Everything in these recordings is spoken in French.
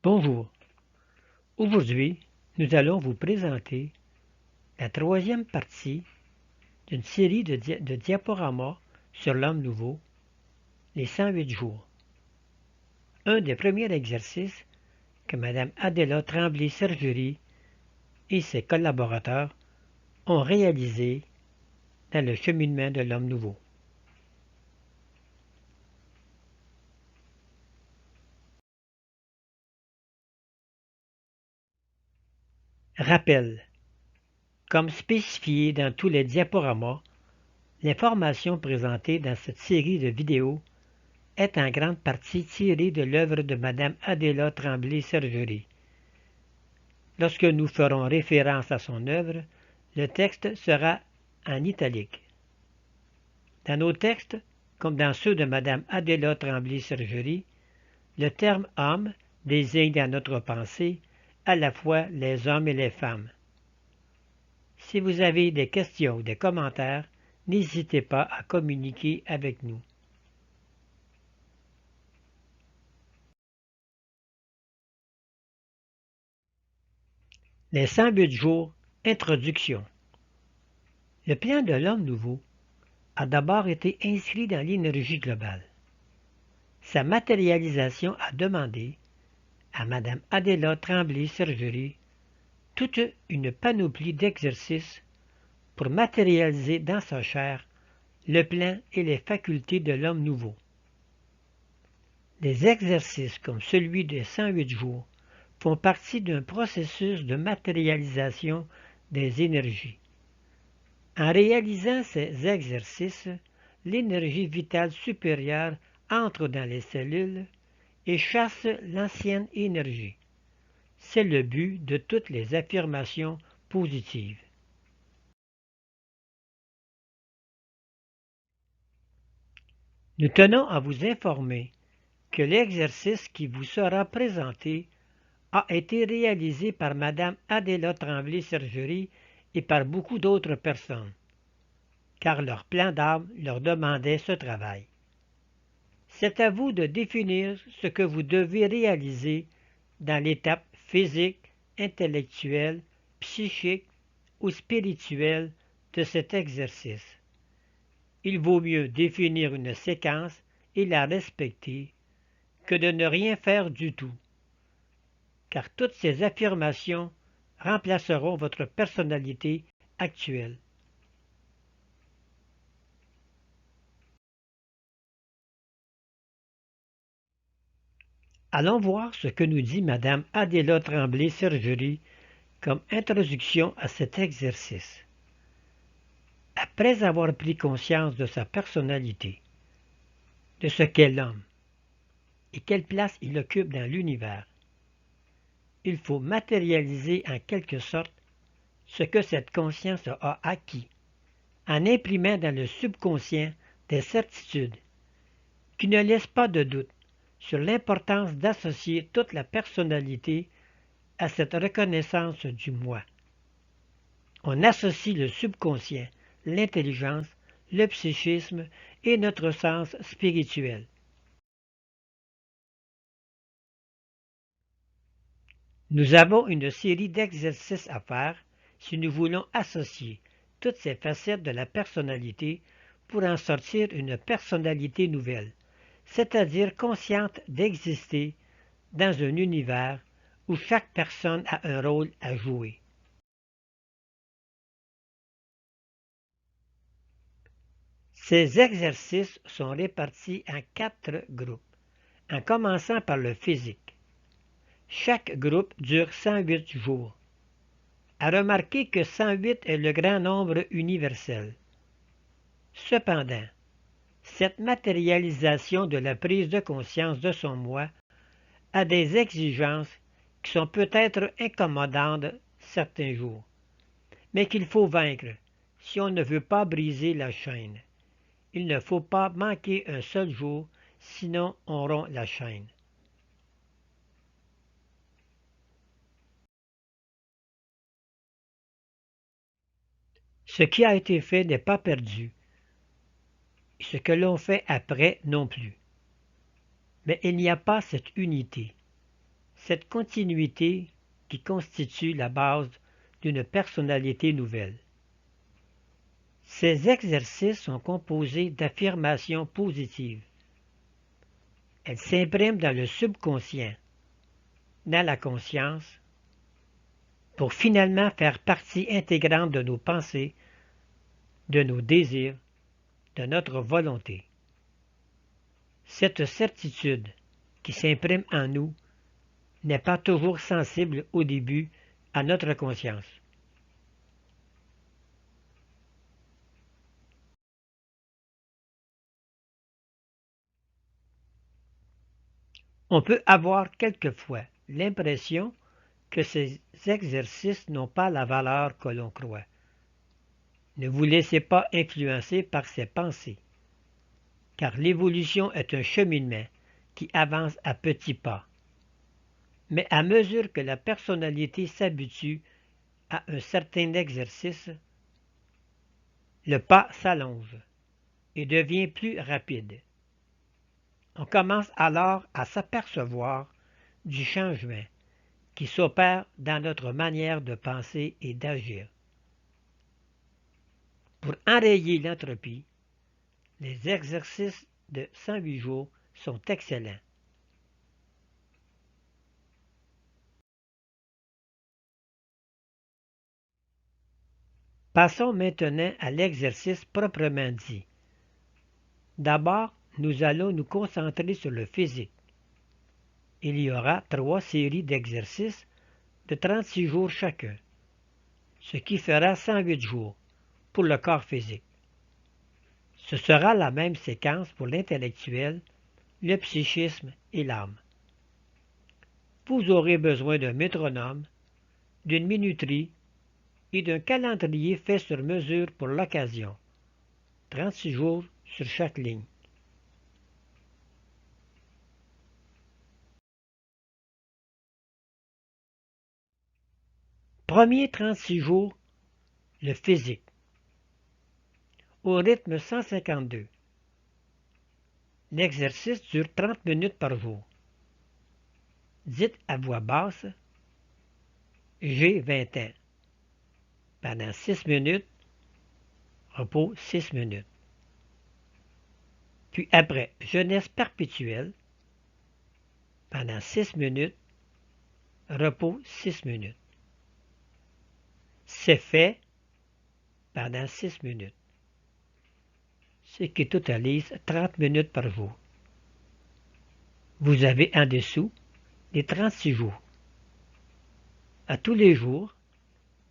Bonjour, aujourd'hui nous allons vous présenter la troisième partie d'une série de diaporamas sur l'homme nouveau, les 108 jours. Un des premiers exercices que Mme Adela Tremblay-Sergerie et ses collaborateurs ont réalisé dans le cheminement de l'homme nouveau. Rappel. Comme spécifié dans tous les diaporamas, l'information présentée dans cette série de vidéos est en grande partie tirée de l'œuvre de Mme Adela Tremblay-Sergerie. Lorsque nous ferons référence à son œuvre, le texte sera en italique. Dans nos textes, comme dans ceux de Mme Adela Tremblay-Sergerie, le terme « homme » désigne dans notre pensée à la fois les hommes et les femmes. Si vous avez des questions ou des commentaires, n'hésitez pas à communiquer avec nous. Les 108 jours, introduction. Le plan de l'homme nouveau a d'abord été inscrit dans l'énergie globale. Sa matérialisation a demandé à Mme Adela Tremblay-Sergerie toute une panoplie d'exercices pour matérialiser dans sa chair le plan et les facultés de l'homme nouveau. Les exercices comme celui des 108 jours font partie d'un processus de matérialisation des énergies. En réalisant ces exercices, l'énergie vitale supérieure entre dans les cellules et chasse l'ancienne énergie. C'est le but de toutes les affirmations positives. Nous tenons à vous informer que l'exercice qui vous sera présenté a été réalisé par Mme Adela Tremblay-Sergerie et par beaucoup d'autres personnes, car leur plan d'âme leur demandait ce travail. C'est à vous de définir ce que vous devez réaliser dans l'étape physique, intellectuelle, psychique ou spirituelle de cet exercice. Il vaut mieux définir une séquence et la respecter que de ne rien faire du tout, car toutes ces affirmations remplaceront votre personnalité actuelle. Allons voir ce que nous dit Mme Adela Tremblay-Sergerie comme introduction à cet exercice. Après avoir pris conscience de sa personnalité, de ce qu'est l'homme et quelle place il occupe dans l'univers, il faut matérialiser en quelque sorte ce que cette conscience a acquis, en imprimant dans le subconscient des certitudes qui ne laissent pas de doute sur l'importance d'associer toute la personnalité à cette reconnaissance du moi. On associe le subconscient, l'intelligence, le psychisme et notre sens spirituel. Nous avons une série d'exercices à faire si nous voulons associer toutes ces facettes de la personnalité pour en sortir une personnalité nouvelle, c'est-à-dire consciente d'exister dans un univers où chaque personne a un rôle à jouer. Ces exercices sont répartis en 4 groupes, en commençant par le physique. Chaque groupe dure 108 jours. À remarquer que 108 est le grand nombre universel. Cependant, cette matérialisation de la prise de conscience de son moi a des exigences qui sont peut-être incommodantes certains jours, mais qu'il faut vaincre si on ne veut pas briser la chaîne. Il ne faut pas manquer un seul jour, sinon on rompt la chaîne. Ce qui a été fait n'est pas perdu, et ce que l'on fait après non plus. Mais il n'y a pas cette unité, cette continuité qui constitue la base d'une personnalité nouvelle. Ces exercices sont composés d'affirmations positives. Elles s'impriment dans le subconscient, dans la conscience, pour finalement faire partie intégrante de nos pensées, de nos désirs, de notre volonté. Cette certitude qui s'imprime en nous n'est pas toujours sensible au début à notre conscience. On peut avoir quelquefois l'impression que ces exercices n'ont pas la valeur que l'on croit. Ne vous laissez pas influencer par ces pensées, car l'évolution est un cheminement qui avance à petits pas. Mais à mesure que la personnalité s'habitue à un certain exercice, le pas s'allonge et devient plus rapide. On commence alors à s'apercevoir du changement qui s'opère dans notre manière de penser et d'agir. Pour enrayer l'entropie, les exercices de 108 jours sont excellents. Passons maintenant à l'exercice proprement dit. D'abord, nous allons nous concentrer sur le physique. Il y aura 3 séries d'exercices de 36 jours chacun, ce qui fera 108 jours pour le corps physique. Ce sera la même séquence pour l'intellectuel, le psychisme et l'âme. Vous aurez besoin d'un métronome, d'une minuterie et d'un calendrier fait sur mesure pour l'occasion. 36 jours sur chaque ligne. Premier 36 jours, le physique. Au rythme 152. L'exercice dure 30 minutes par jour. Dites à voix basse « J'ai 20 ans » pendant 6 minutes, repos 6 minutes. Puis après, jeunesse perpétuelle, pendant 6 minutes, repos 6 minutes. C'est fait pendant 6 minutes, ce qui totalise 30 minutes par jour. Vous avez en dessous les 36 jours. À tous les jours,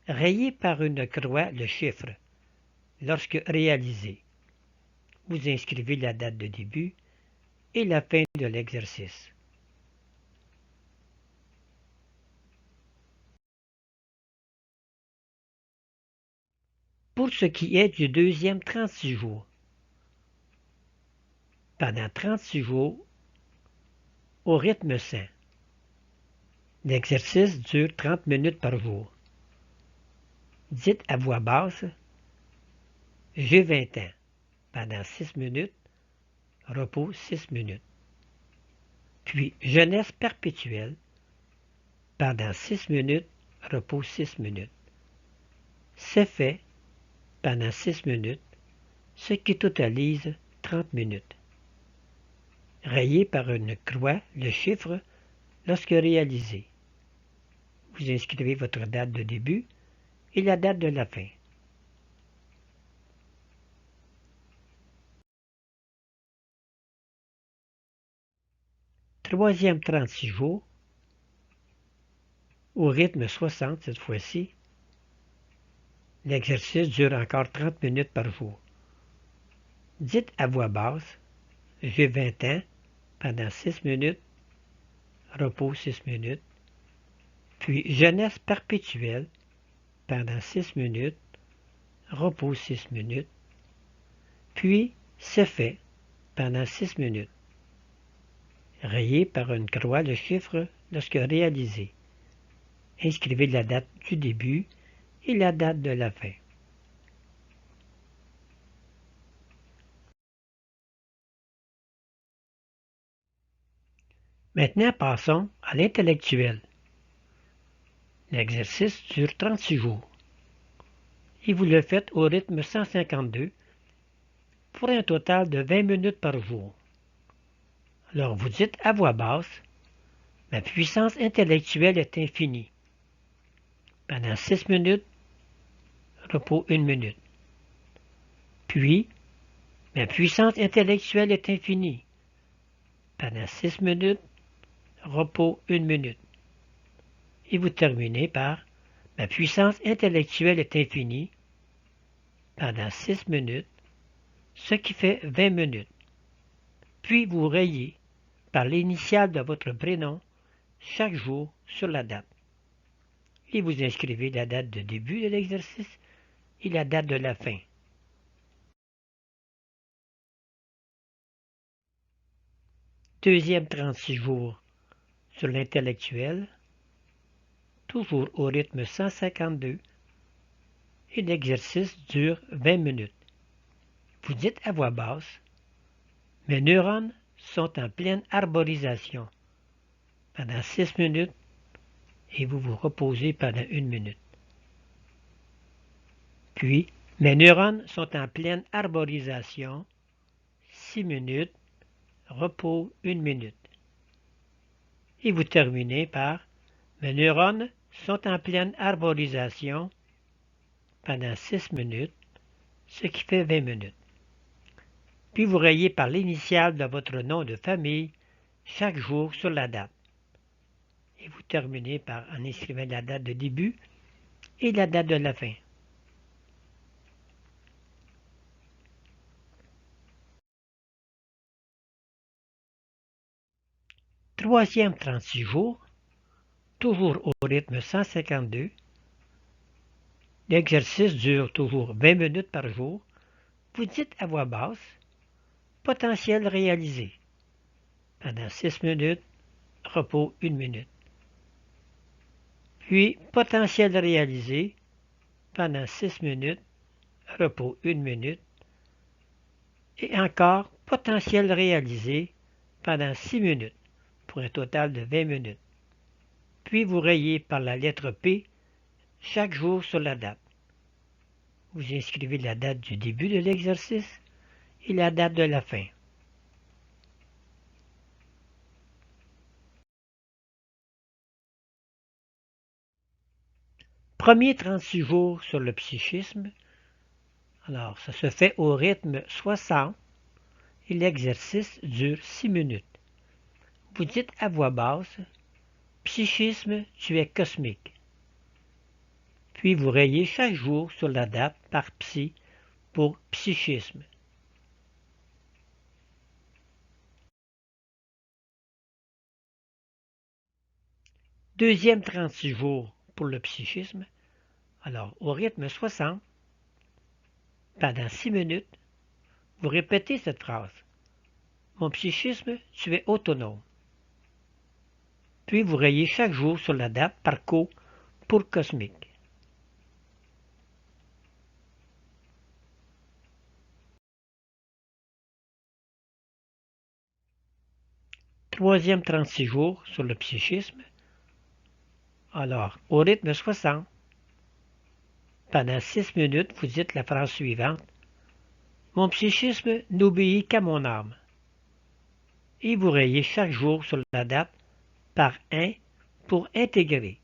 rayez par une croix le chiffre lorsque réalisé. Vous inscrivez la date de début et la fin de l'exercice. Pour ce qui est du deuxième 36 jours, pendant 36 jours, au rythme 100. L'exercice dure 30 minutes par jour. Dites à voix basse « J'ai 20 ans » pendant 6 minutes, repos 6 minutes. Puis jeunesse perpétuelle pendant 6 minutes, repos 6 minutes. C'est fait pendant 6 minutes, ce qui totalise 30 minutes. Rayez par une croix le chiffre lorsque réalisé. Vous inscrivez votre date de début et la date de la fin. Troisième 36 jours, au rythme 60 cette fois-ci. L'exercice dure encore 30 minutes par jour. Dites à voix basse « J'ai 20 ans » pendant 6 minutes, repos 6 minutes, puis jeunesse perpétuelle pendant 6 minutes, repos 6 minutes, puis c'est fait pendant 6 minutes. Rayez par une croix le chiffre lorsque réalisé. Inscrivez la date du début et la date de la fin. Maintenant, passons à l'intellectuel. L'exercice dure 36 jours. Et vous le faites au rythme 152 pour un total de 20 minutes par jour. Alors vous dites à voix basse, ma puissance intellectuelle est infinie. Pendant 6 minutes, repos 1 minute. Puis, ma puissance intellectuelle est infinie. Pendant 6 minutes, repos 1 minute. Et vous terminez par ma puissance intellectuelle est infinie pendant 6 minutes, ce qui fait 20 minutes. Puis vous rayez par l'initiale de votre prénom chaque jour sur la date. Et vous inscrivez la date de début de l'exercice et la date de la fin. Deuxième 36 jours sur l'intellectuel, toujours au rythme 152, et l'exercice dure 20 minutes. Vous dites à voix basse, mes neurones sont en pleine arborisation pendant 6 minutes et vous vous reposez pendant 1 minute. Puis, mes neurones sont en pleine arborisation 6 minutes, repos 1 minute. Et vous terminez par mes neurones sont en pleine arborisation pendant 6 minutes, ce qui fait 20 minutes. Puis vous rayez par l'initiale de votre nom de famille chaque jour sur la date. Et vous terminez par en inscrivant la date de début et la date de la fin. Troisième 36 jours, toujours au rythme 152. L'exercice dure toujours 20 minutes par jour. Vous dites à voix basse, potentiel réalisé. Pendant 6 minutes, repos 1 minute. Puis, potentiel réalisé. Pendant 6 minutes, repos 1 minute. Et encore, potentiel réalisé pendant 6 minutes, pour un total de 20 minutes. Puis vous rayez par la lettre P chaque jour sur la date. Vous inscrivez la date du début de l'exercice et la date de la fin. Premier 36 jours sur le psychisme. Alors, ça se fait au rythme 60 et l'exercice dure 6 minutes. Vous dites à voix basse, psychisme, tu es cosmique. Puis vous rayez chaque jour sur la date par psy pour psychisme. Deuxième 36 jours pour le psychisme. Alors, au rythme 60, pendant 6 minutes, vous répétez cette phrase. Mon psychisme, tu es autonome. Puis vous rayez chaque jour sur la date par co pour cosmique. Troisième 36 jours sur le psychisme. Alors, au rythme 60, pendant 6 minutes, vous dites la phrase suivante. Mon psychisme n'obéit qu'à mon âme. Et vous rayez chaque jour sur la date par 1 pour intégrer.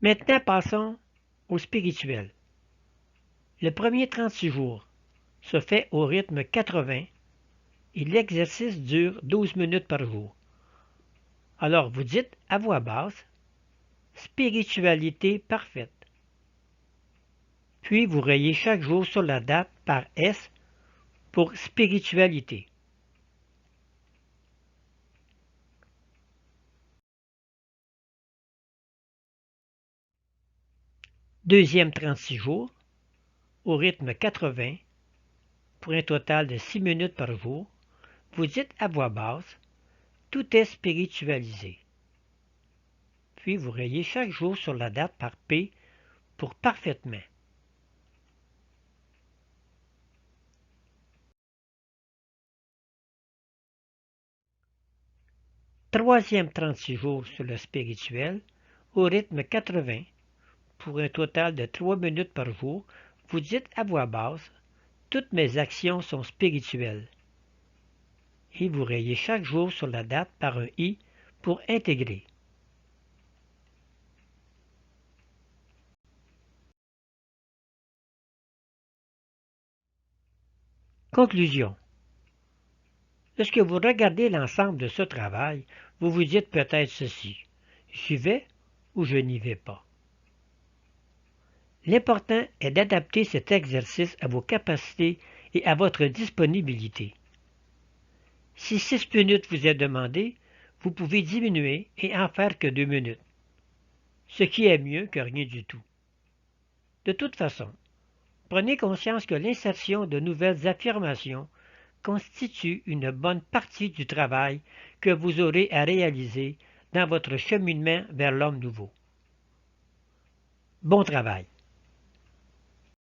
Maintenant, passons au spirituel. Le premier 36 jours se fait au rythme 80 et l'exercice dure 12 minutes par jour. Alors vous dites à voix basse, spiritualité parfaite. Puis vous rayez chaque jour sur la date par S pour spiritualité. Deuxième 36 jours, au rythme 80, pour un total de 6 minutes par jour, vous dites à voix basse, tout est spiritualisé. Puis vous rayez chaque jour sur la date par P pour parfaitement. Troisième 36 jours sur le spirituel, au rythme 80, pour un total de 3 minutes par jour, vous dites à voix basse « Toutes mes actions sont spirituelles » et vous rayez chaque jour sur la date par un « i » pour intégrer. Conclusion. Lorsque vous regardez l'ensemble de ce travail, vous vous dites peut-être ceci « J'y vais ou je n'y vais pas ». L'important est d'adapter cet exercice à vos capacités et à votre disponibilité. Si 6 minutes vous est demandé, vous pouvez diminuer et en faire que 2 minutes, ce qui est mieux que rien du tout. De toute façon, prenez conscience que l'insertion de nouvelles affirmations constitue une bonne partie du travail que vous aurez à réaliser dans votre cheminement vers l'homme nouveau. Bon travail!